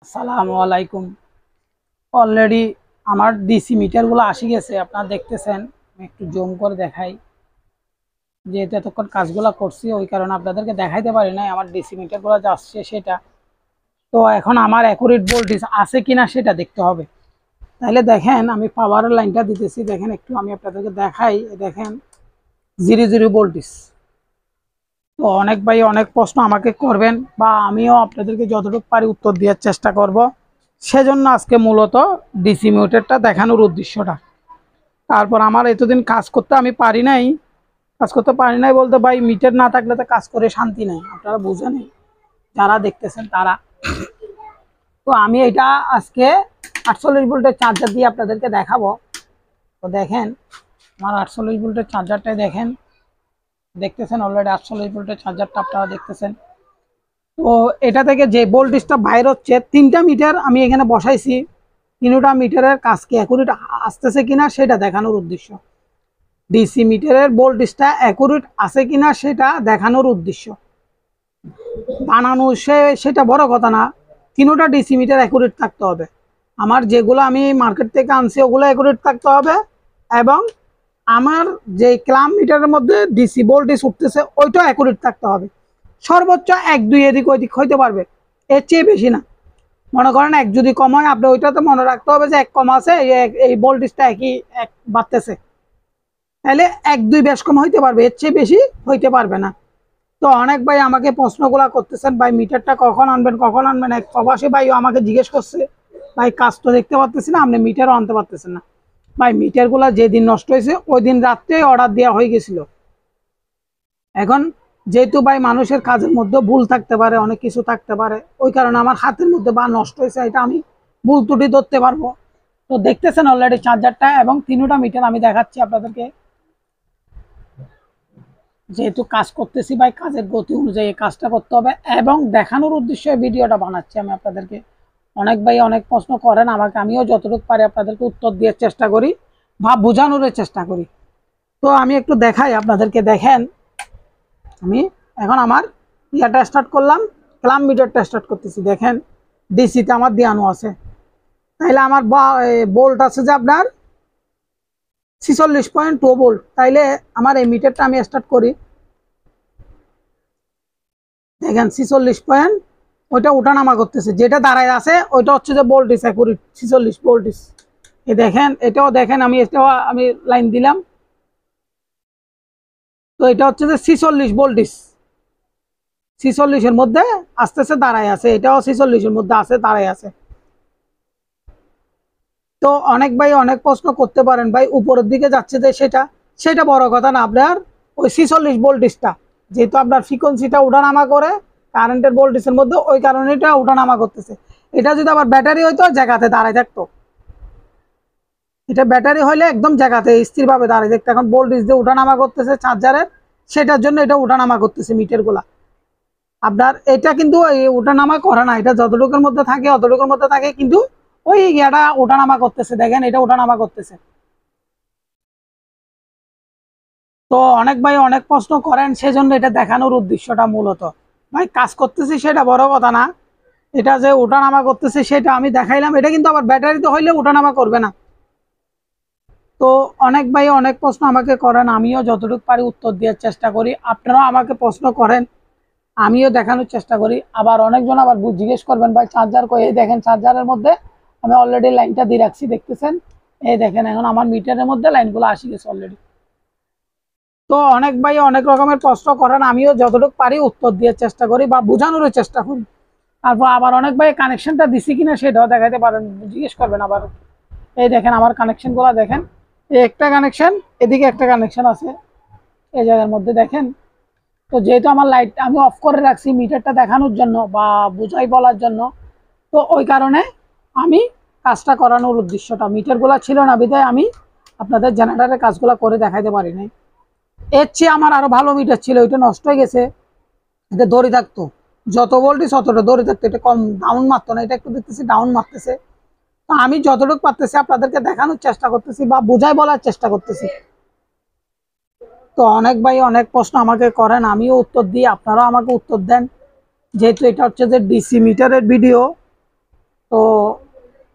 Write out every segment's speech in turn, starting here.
আসসালামু আলাইকুম। অলরেডি আমার ডিসি মিটারগুলো আসি গেছে, আপনারা দেখতেছেন। আমি একটু জুম করে দেখাই। যেহেতু এতক্ষণ কাজগুলো করছি ওই কারণে আপনাদেরকে দেখাইতে পারি নাই আমার ডিসি মিটারগুলো যা আসছে সেটা। তো এখন আমার অ্যাকুরেট ভোল্টেজ আছে কিনা সেটা দেখতে হবে। তাহলে দেখেন আমি পাওয়ারের লাইনটা দিতেছি, দেখেন একটু আমি আপনাদেরকে দেখাই। দেখেন 00 ভোল্টেজ। তো অনেক ভাই অনেক প্রশ্ন আমাকে করবেন বা আমিও আপনাদেরকে যতটুকু পারি উত্তর দেওয়ার চেষ্টা করব। সেজন্য আজকে মূলত ডিসি মিটারটা দেখানোর উদ্দেশ্যটা। তারপর আমার এতদিন কাজ করতে আমি পারি নাই, কাজ করতে পারি নাই বলতে ভাই মিটার না থাকলে তো কাজ করে শান্তি নেই, আপনারা বুঝেন যারা দেখতেছেন তারা। তো আমি এটা আজকে 48 ভোল্টের চার্জার দিয়ে আপনাদেরকে দেখাবো। তো দেখেন আমার 48 ভোল্টের চার্জারটাই দেখেন, দেখতেছেন অলরেডি 48 ভোল্টের চার্জারটা আপনারা দেখতেছেন। তো এটা থেকে যে ভোল্টেজটা বাইর হচ্ছে, 3টা মিটার আমি এখানে বসাইছি। 3টা মিটারের কাজ কি অ্যাকুরেট আসতেছে কিনা সেটা দেখানোর উদ্দেশ্য। ডিসি মিটারের ভোল্টেজটা অ্যাকুরেট আছে কিনা সেটা দেখানোর উদ্দেশ্য। বানানো সেটা বড় কথা না, 3টা ডিসি মিটার অ্যাকুরেট থাকতে হবে। আমার যেগুলো আমি মার্কেট থেকে আনছি ওগুলো অ্যাকুরেট থাকতে হবে, এবং আমার যে ক্লাম মিটারের মধ্যে ডিসি ভোল্টেজ উঠতেছে ওইটাও অ্যাকুরেট থাকতে হবে। সর্বোচ্চ 1-2 এদিক ওইদিক হইতে পারবে, এর চেয়ে বেশি না। মনে করেন 1 যদি কম হয়, আপনি ওইটাতে মনে রাখতে হবে যে 1 কম আছে, এই ভোল্টেজটা একই 1 বাড়তেছে। তাহলে 1-2 বেশ কম হইতে পারবে, এর চেয়ে বেশি হইতে পারবে না। তো অনেক ভাই আমাকে প্রশ্নগুলা করতেছেন, ভাই মিটারটা কখন আনবেন কখন আনবেন। এক প্রবাসী ভাইও আমাকে জিজ্ঞেস করছে, ভাই কাজ তো দেখতে পারতেছি না, আপনি মিটারও আনতে পারতেছেন না। ভাই মিটারগুলা যেদিন নষ্ট হয়েছে ওই দিন রাত্রে অর্ডার দেওয়া হয়ে গেছিল। এখন যেহেতু ভাই মানুষের কাজের মধ্যে ভুল থাকতে পারে, অনেক কিছু থাকতে পারে, ওই কারণে আমার হাতের মধ্যে বা নষ্ট হয়েছে এটা আমি ভুল ত্রুটি ধরতে পারবো। তো দেখতেছেন অলরেডি চার্জারটা এবং 3টা মিটার আমি দেখাচ্ছি আপনাদেরকে। যেহেতু কাজ করতেছি ভাই, কাজের গতি অনুযায়ী কাজটা করতে হবে এবং দেখানোর উদ্দেশ্যে ভিডিওটা বানাচ্ছি আমি আপনাদেরকে। অনেক ভাই অনেক প্রশ্ন করেন আমাকে, আমিও যতটুকু পারি আপনাদেরকে উত্তর দেওয়ার চেষ্টা করি বা বোঝানোর চেষ্টা করি। তো আমি একটু দেখাই আপনাদেরকে। দেখেন আমি এখন আমার ইয়াটা স্টার্ট করলাম, ক্লাম মিটারটা স্টার্ট করতেছি। দেখেন ডিসিতে আমার দেওয়ানো আছে, তাইলে আমার ভোল্ট আছে যে আপনার 46.2 ভোল্ট। তাইলে আমার এই মিটারটা আমি স্টার্ট করি। দেখেন 46 পয়েন্ট, ওইটা ওঠানামা করতেছে, যেটা দাঁড়ায় আছে ওইটা হচ্ছে যে ভোল্টেজ অ্যাকুরেট 46 ভোল্টেজ। এই দেখেন এটাও দেখেন, আমি লাইন দিলাম। তো এটা হচ্ছে যে 46 ভোল্টেজ, 46-এর মধ্যে আসতেছে দাঁড়ায় আছে, এটাও 46-এর মধ্যে আছে দাঁড়ায় আছে। তো অনেক ভাই অনেক প্রশ্ন করতে পারেন, ভাই উপরের দিকে যাচ্ছে যে সেটা সেটা বড় কথা না। আপনার ওই 46 ভোল্টেজটা যেহেতু আপনার ফ্রিকোয়েন্সিটা ওঠানামা করে কারেন্টের ভোল্টেজের মধ্যে, ওই কারণে এটা ওঠানামা করতেছে। এটা যদি আবার ব্যাটারি হইতো জায়গাতে দাঁড়ায় থাকতো, এটা ব্যাটারি হইলে একদম জায়গাতে স্থিরভাবে দাঁড়ায় থাকতো। এখন ভোল্টেজ দিয়ে ওঠানামা করতেছে চার্জারের, সেটার জন্য এটা ওঠানামা করতেছে মিটারগুলা। আপনার এটা কিন্তু এই ওঠানামা করে না, এটা যতটুকুর মধ্যে থাকে অতটুকুর মধ্যে থাকে, কিন্তু ওই ইয়াটা ওঠানামা করতেছে। দেখেন এটা ওঠানামা করতেছে। তো অনেক ভাই অনেক প্রশ্ন করেন, সেজন্য এটা দেখানোর উদ্দেশ্যটা মূলত। ভাই কাজ করতেছি সেটা বড় কথা না, এটা যে ওঠানামা করতেছে সেটা আমি দেখাইলাম। এটা কিন্তু আবার ব্যাটারিতে হইলে ওঠানামা করবে না। তো অনেক ভাই অনেক প্রশ্ন আমাকে করেন, আমিও যতটুকু পারি উত্তর দেওয়ার চেষ্টা করি। আপনারাও আমাকে প্রশ্ন করেন, আমিও দেখানোর চেষ্টা করি। আবার অনেকজন আবার জিজ্ঞেস করবেন, ভাই চার্জার কই? এই দেখেন চার্জারের মধ্যে আমি অলরেডি লাইনটা দিয়ে রাখছি, দেখতেছেন। এই দেখেন এখন আমার মিটারের মধ্যে লাইনগুলো আসি গেছে অলরেডি। তো অনেক ভাই অনেক রকমের প্রশ্ন করেন, আমিও যতটুকু পারি উত্তর দেওয়ার চেষ্টা করি বা বোঝানোর চেষ্টা করি। তারপর আবার অনেক ভাই কানেকশনটা দিছি কিনা সেটাও দেখাতে পারেন, জিজ্ঞেস করবেন আবার। এই দেখেন আমার কানেকশনগুলো দেখেন, এই একটা কানেকশন, এদিকে একটা কানেকশন আছে এই জায়গার মধ্যে দেখেন। তো যেহেতু আমার লাইট আমি অফ করে রাখছি মিটারটা দেখানোর জন্য বা বুঝাই বলার জন্য, তো ওই কারণে আমি কাজটা করানোর উদ্দেশ্যটা, মিটারগুলো ছিল না বিধায় আমি আপনাদের জেনারেটরের কাজগুলো করে দেখাইতে পারি নাই। এর চেয়ে আমার আরো ভালো মিটার ছিল, ওইটা নষ্ট হয়ে গেছে। এটা দড়ি থাকতো, যত ভোল্টেজ ততটা দড়ি থাকতো, এটা কম ডাউন মারতো না। এটা একটু দেখতেছি ডাউন মারতেছে। তো আমি যতটুকু পারতেছি আপনাদেরকে দেখানোর চেষ্টা করতেছি বা বুঝাই বলার চেষ্টা করতেছি। তো অনেক ভাই অনেক প্রশ্ন আমাকে করেন, আমিও উত্তর দিই, আপনারাও আমাকে উত্তর দেন। যেহেতু এটা হচ্ছে যে ডিসি মিটারের ভিডিও,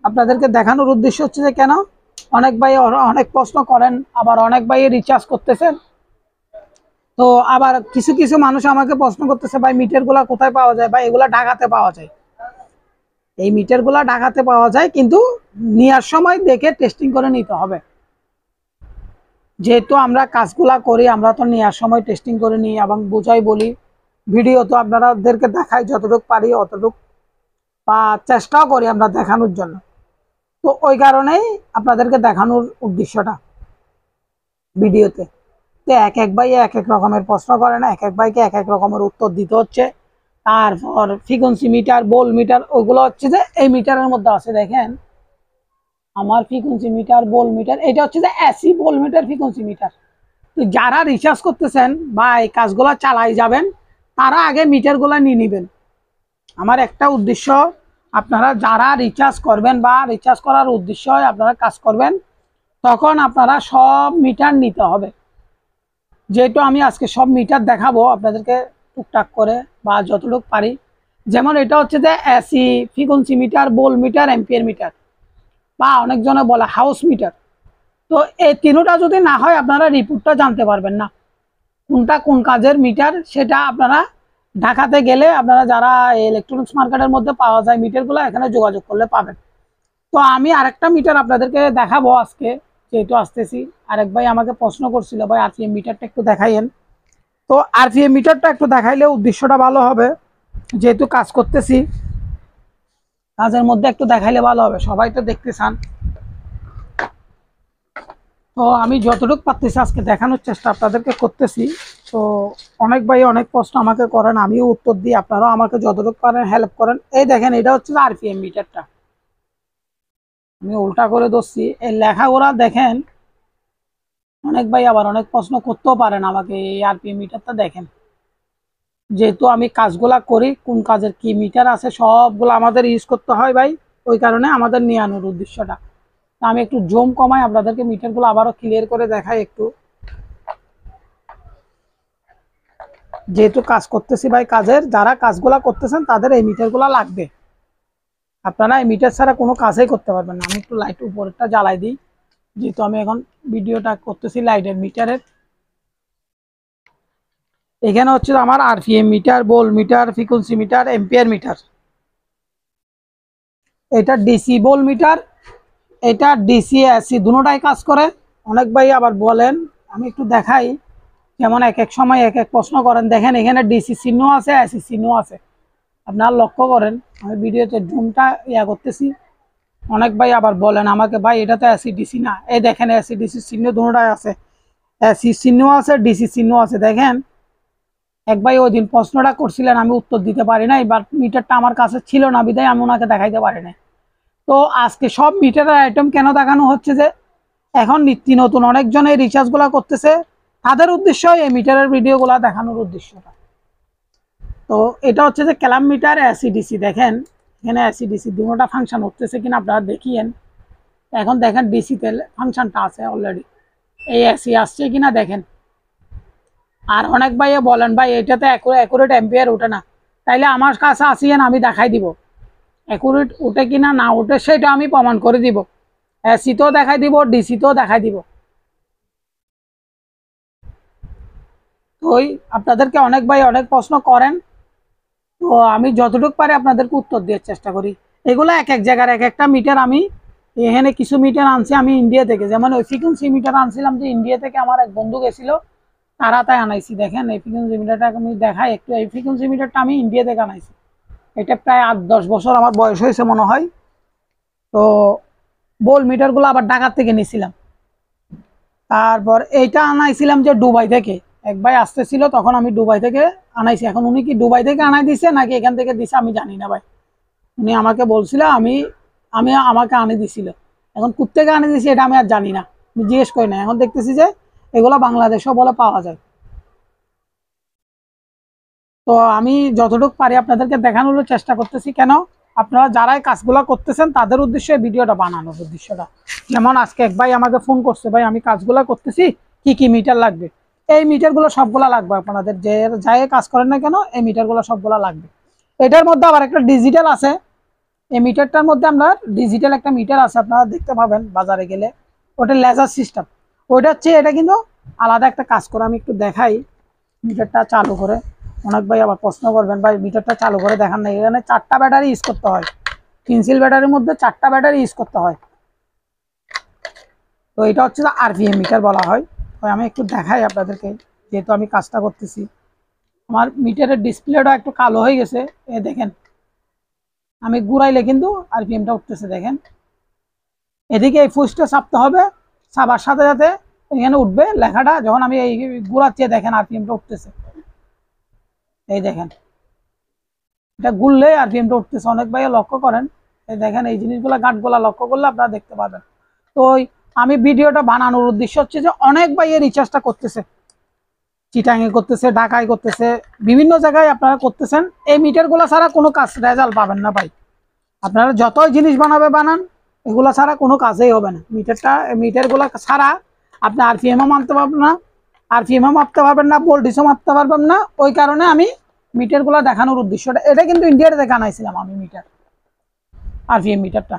আপনাদেরকে দেখানোর উদ্দেশ্য হচ্ছে যে কেন অনেক ভাই অনেক প্রশ্ন করেন, আবার অনেক ভাই রিচার্জ করতেছেন। তো আবার কিছু কিছু মানুষ আমাকে প্রশ্ন করতেছে ভাই মিটারগুলা কোথায় পাওয়া যায়, ভাই এগুলা ঢাকাতে পাওয়া যায়। এই মিটারগুলা ঢাকাতে পাওয়া যায়, কিন্তু নেওয়ার সময় দেখে টেস্টিং করে নিতে হবে। যেহেতু আমরা কাজগুলা করি, আমরা তো নেওয়ার সময় টেস্টিং করে নিই এবং বুঝাই বলি। ভিডিও তো আপনাদেরকে দেখাই যতটুকু পারি অতটুকু, বা চেষ্টাও করি আমরা দেখানোর জন্য। তো ওই কারণেই আপনাদেরকে দেখানোর উদ্দেশ্যটা ভিডিওতে। তো এক এক ভাই এক এক রকমের প্রশ্ন করেন, এক এক ভাইকে এক এক রকমের উত্তর দিতে হচ্ছে। তারপর ফ্রিকোয়েন্সি মিটার, বোল মিটার, ওগুলো হচ্ছে যে এই মিটারের মধ্যে আছে। দেখেন আমার ফ্রিকোয়েন্সি মিটার, বোল মিটার, এটা হচ্ছে যে এসি বোল মিটার, ফ্রিকোয়েন্সি মিটার। তো যারা রিচার্জ করতেছেন বা এই কাজগুলো চালাই যাবেন, তারা আগে মিটারগুলো নিয়ে নেবেন। আমার একটা উদ্দেশ্য, আপনারা যারা রিচার্জ করবেন বা রিচার্জ করার উদ্দেশ্য হয় আপনারা কাজ করবেন, তখন আপনারা সব মিটার নিতে হবে। যেহেতু আমি আজকে সব মিটার দেখাবো আপনাদেরকে টুকটাক করে বা যতটুকু পারি। যেমন এটা হচ্ছে যে এসি, ফ্রিকোয়েন্সি মিটার, বোল মিটার, এম্পিয়ার মিটার, বা অনেকজনে বলে হাউস মিটার। তো এই তিনটা যদি না হয় আপনারা রিপোর্টটা জানতে পারবেন না কোনটা কোন কাজের মিটার। সেটা আপনারা ঢাকাতে গেলে, আপনারা যারা ইলেকট্রনিক্স মার্কেটের মধ্যে পাওয়া যায় মিটারগুলো, এখানে যোগাযোগ করলে পাবেন। তো আমি আরেকটা মিটার আপনাদেরকে দেখাবো আজকে, যেহেতু আসতেছি। আরেক ভাই আমাকে প্রশ্ন করছিল ভাই আরপিএম মিটারটা একটু দেখাইয়েন। তো আরপিএম মিটারটা একটু দেখাইলে উদ্দেশ্যটা ভালো হবে, যেহেতু কাজ করতেছি কাজের মধ্যে একটু দেখাইলে ভালো হবে, সবাই তো দেখতে চান। তো আমি যতটুকু পারতেছি আজকে দেখানোর চেষ্টা আপনাদেরকে করতেছি। তো অনেক ভাই অনেক প্রশ্ন আমাকে করেন, আমিও উত্তর দিই, আপনারাও আমাকে যতটুকু পারেন হেল্প করেন। এই দেখেন এটা হচ্ছে আরপিএম মিটারটা, আমি উল্টা করে ধরছি, এই লেখাগুলা দেখেন। অনেক ভাই আবার অনেক প্রশ্ন করতেও পারেন আমাকে, এই আরপিএম মিটারটা দেখেন। যেহেতু আমি কাজগুলা করি, কোন কাজের কি মিটার আছে সবগুলো আমাদের ইউজ করতে হয় ভাই, ওই কারণে আমাদের নিয়ে আনার উদ্দেশ্যটা। আমি একটু জুম কমাই আপনাদেরকে মিটারগুলো আবারও ক্লিয়ার করে দেখাই একটু। যেহেতু কাজ করতেছি ভাই, কাজের যারা কাজগুলা করতেছেন তাদের এই মিটারগুলো লাগবে। আপনারা এই মিটার ছাড়া কোনো কাজই করতে পারবেন না। আমি একটু লাইট উপরেরটা জ্বালাই দিই, যেহেতু আমি এখন ভিডিওটা করতেছি লাইটের মিটারের। এখানে হচ্ছে আমার আরপিএম মিটার, বোল meter, frequency meter, ampere meter. এটা ডিসি বোল মিটার, এটা ডিসি এসি দুটোটাই কাজ করে। অনেক ভাই আবার বলেন, আমি একটু দেখাই, যেমন এক এক সময় এক এক প্রশ্ন করেন। দেখেন এখানে ডিসি চিহ্ন আছে, এসি চিহ্ন আছে, আপনারা লক্ষ্য করেন। আমি ভিডিওতে জুমটা করতেছি। অনেক ভাই আবার বলেন আমাকে ভাই এটা তো এসি ডিসি না। এই দেখেন এসি ডিসি চিহ্ন দুটোটাই আছে, এসি চিহ্ন আছে, ডিসি চিহ্ন আছে। দেখেন এক ভাই ওই দিন প্রশ্নটা করছিলেন, আমি উত্তর দিতে পারি নাই, বাট মিটারটা আমার কাছে ছিল না বিধায় আমি ওনাকে দেখাইতে পারি নাই। তো আজকে সব মিটারের আইটেম কেন দেখানো হচ্ছে, যে এখন নিত্য নতুন অনেকজনে রিচার্জগুলো করতেছে, তাদের উদ্দেশ্য এই মিটারের ভিডিওগুলো দেখানোর উদ্দেশ্যটা। তো এটা হচ্ছে যে ক্যালাম মিটার, এসিডিসি। দেখেন এখানে এসিডিসি দুটোটা ফাংশন উঠতেছে কিনা আপনারা দেখিয়েন। এখন দেখেন ডিসিতে ফাংশনটা আছে অলরেডি, এই এসি আসছে কিনা দেখেন। আর অনেক ভাই বলেন ভাই এটাতে অ্যাকুরেট এম্পিয়ার ওঠে না, তাইলে আমার কাছে আসিয়েন, আমি দেখাই দিব অ্যাকুরেট ওঠে কিনা না ওঠে, সেটা আমি প্রমাণ করে দিব। এসিতেও দেখাই দিব, ডিসিতেও দেখাই দিব। তো ওই আপনাদেরকে অনেক ভাই অনেক প্রশ্ন করেন, তো আমি যতটুকু পারি আপনাদেরকে উত্তর দেওয়ার চেষ্টা করি। এগুলো এক এক জায়গার এক একটা মিটার। আমি এখানে কিছু মিটার আনছি আমি ইন্ডিয়া থেকে, যেমন ওই ফ্রিকোয়েন্সি মিটার আনছিলাম যে ইন্ডিয়া থেকে, আমার এক বন্ধু গেছিল, তারা তাই আনাইছি। দেখেন এই ফ্রিকোয়েন্সি মিটারটা আমি দেখাই একটু। এই ফ্রিকোয়েন্সি মিটারটা আমি ইন্ডিয়া থেকে আনাইছি, এটা প্রায় 8-10 বছর আমার বয়স হয়েছে মনে হয়। তো বোল মিটারগুলো আবার ঢাকার থেকে নিয়েছিলাম। তারপর এইটা আনাইছিলাম যে দুবাই থেকে, এক ভাই আসতেছিল তখন আমি দুবাই থেকে আনাইছি। এখন উনি কি দুবাই থেকে আনাই দিছে নাকি এখান থেকে দিছে আমি জানি না ভাই, উনি আমাকে বলছিল আমি আমি আমাকে আনে দিছিল। এখন কোত্থেকে আনে দিছি এটা আমি আর জানি না, আমি জিজ্ঞেস করি না। এখন দেখতেছি যে এগুলো বাংলাদেশেও বলে পাওয়া যায়। তো আমি যতটুকু পারি আপনাদেরকে দেখানোর চেষ্টা করতেছি, কেন আপনারা যারাই কাজগুলো করতেছেন তাদের উদ্দেশ্যে ভিডিওটা বানানোর উদ্দেশ্যটা। যেমন আজকে এক ভাই আমাকে ফোন করছে, ভাই আমি কাজগুলো করতেছি, কি কি মিটার লাগবে। এই মিটারগুলো সবগুলা লাগবে, আপনাদের যে যাই কাজ করেন না কেন এই মিটারগুলো সবগুলা লাগবে। এটার মধ্যে আবার একটা ডিজিটাল আছে, এই মিটারটার মধ্যে আমরা ডিজিটাল একটা মিটার আছে, আপনারা দেখতে পাবেন বাজারে গেলে, ওটা লেজার সিস্টেম। ওইটা হচ্ছে, এটা কিন্তু আলাদা একটা কাজ করে। আমি একটু দেখাই মিটারটা চালু করে। অনেক ভাই আবার প্রশ্ন করবেন, ভাই মিটারটা চালু করে দেখান না। এখানে 4টা ব্যাটারি ইউজ করতে হয়, পেন্সিল ব্যাটারির মধ্যে 4টা ব্যাটারি ইউজ করতে হয়। তো এটা হচ্ছে আরপিএম মিটার বলা হয়। তো আমি একটু দেখাই আপনাদেরকে, যেহেতু আমি কাজটা করতেছি। আমার মিটারের ডিসপ্লেটা একটু কালো হয়ে গেছে, এ দেখেন আমি ঘুরাইলে কিন্তু আরপিএমটা উঠতেছে, দেখেন। এদিকে এই ফুসটা চাপতে হবে, চাপার সাথে সাথে এখানে উঠবে লেখাটা। যখন আমি এই ঘুরাচ্ছি দেখেন আরপিএমটা উঠতেছে, এই দেখেন এটা ঘুরলে আরপিএমটা উঠতেছে। অনেক ভাই লক্ষ্য করেন, এই দেখেন এই জিনিসগুলো গাঁটগুলা লক্ষ্য করলে আপনারা দেখতে পাবেন। তো আমি ভিডিওটা বানানোর উদ্দেশ্য হচ্ছে যে অনেক ভাই এই রিচার্জটা করতেছে, চিটাঙে করতেছে, ঢাকায় করতেছে, বিভিন্ন জায়গায় আপনারা করতেছেন। এই মিটারগুলো ছাড়া কোনো কাজ রেজাল্ট পাবেন না ভাই। আপনারা যতই জিনিস বানান, এগুলা ছাড়া কোনো কাজেই হবে না। মিটারগুলো ছাড়া আপনি আরপিএমও মানতে পারবেন না, আরপিএমও মাপতে পারবেন না, ভোল্টেজও মাপতে পারবেন না। ওই কারণে আমি মিটারগুলো দেখানোর উদ্দেশ্যটা, এটা কিন্তু ইন্ডিয়াতে দেখা নাইছিলাম আমি মিটার, আরপিএম মিটারটা।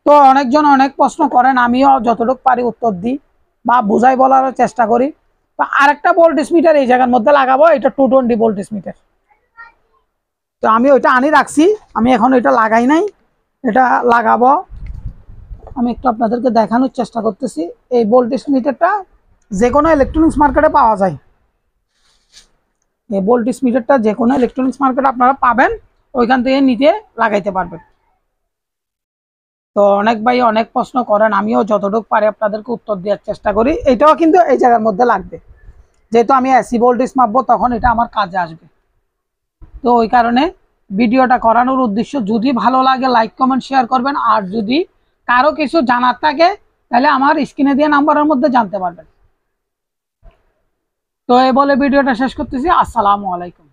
তো অনেকজন অনেক প্রশ্ন করেন, আমিও যতটুকু পারি উত্তর দিই বা বুঝাই বলার চেষ্টা করি। তো আরেকটা ভোল্টেজ মিটার এই জায়গার মধ্যে লাগাবো, এটা 220 ভোল্টেজ মিটার। তো আমি ওইটা আনি রাখছি, আমি এখন এটা লাগাই নাই, এটা লাগাবো। আমি একটু আপনাদেরকে দেখানোর চেষ্টা করতেছি। এই ভোল্টেজ মিটারটা যে কোনো ইলেকট্রনিক্স মার্কেটে পাওয়া যায়। এই ভোল্টেজ মিটারটা যে কোনো ইলেকট্রনিক্স মার্কেটে আপনারা পাবেন, ওইখান থেকে নিতে লাগাইতে পারবেন। তো অনেক ভাই অনেক প্রশ্ন করেন, আমিও যতটুকু পারি আপনাদেরকে উত্তর দেওয়ার চেষ্টা করি। এটাও কিন্তু এই জায়গার মধ্যে লাগবে, যেহেতু আমি এসি ভোল্টেজ মাপবো, তখন এটা আমার কাজে আসবে। তো ওই কারণে ভিডিওটা করানোর উদ্দেশ্য। যদি ভালো লাগে লাইক কমেন্ট শেয়ার করবেন, আর যদি কারো কিছু জানার থাকে তাহলে আমার স্ক্রিনে দিয়ে নাম্বারের মধ্যে জানতে পারবেন। তো এই বলে ভিডিওটা শেষ করতেছি। আসসালামু আলাইকুম।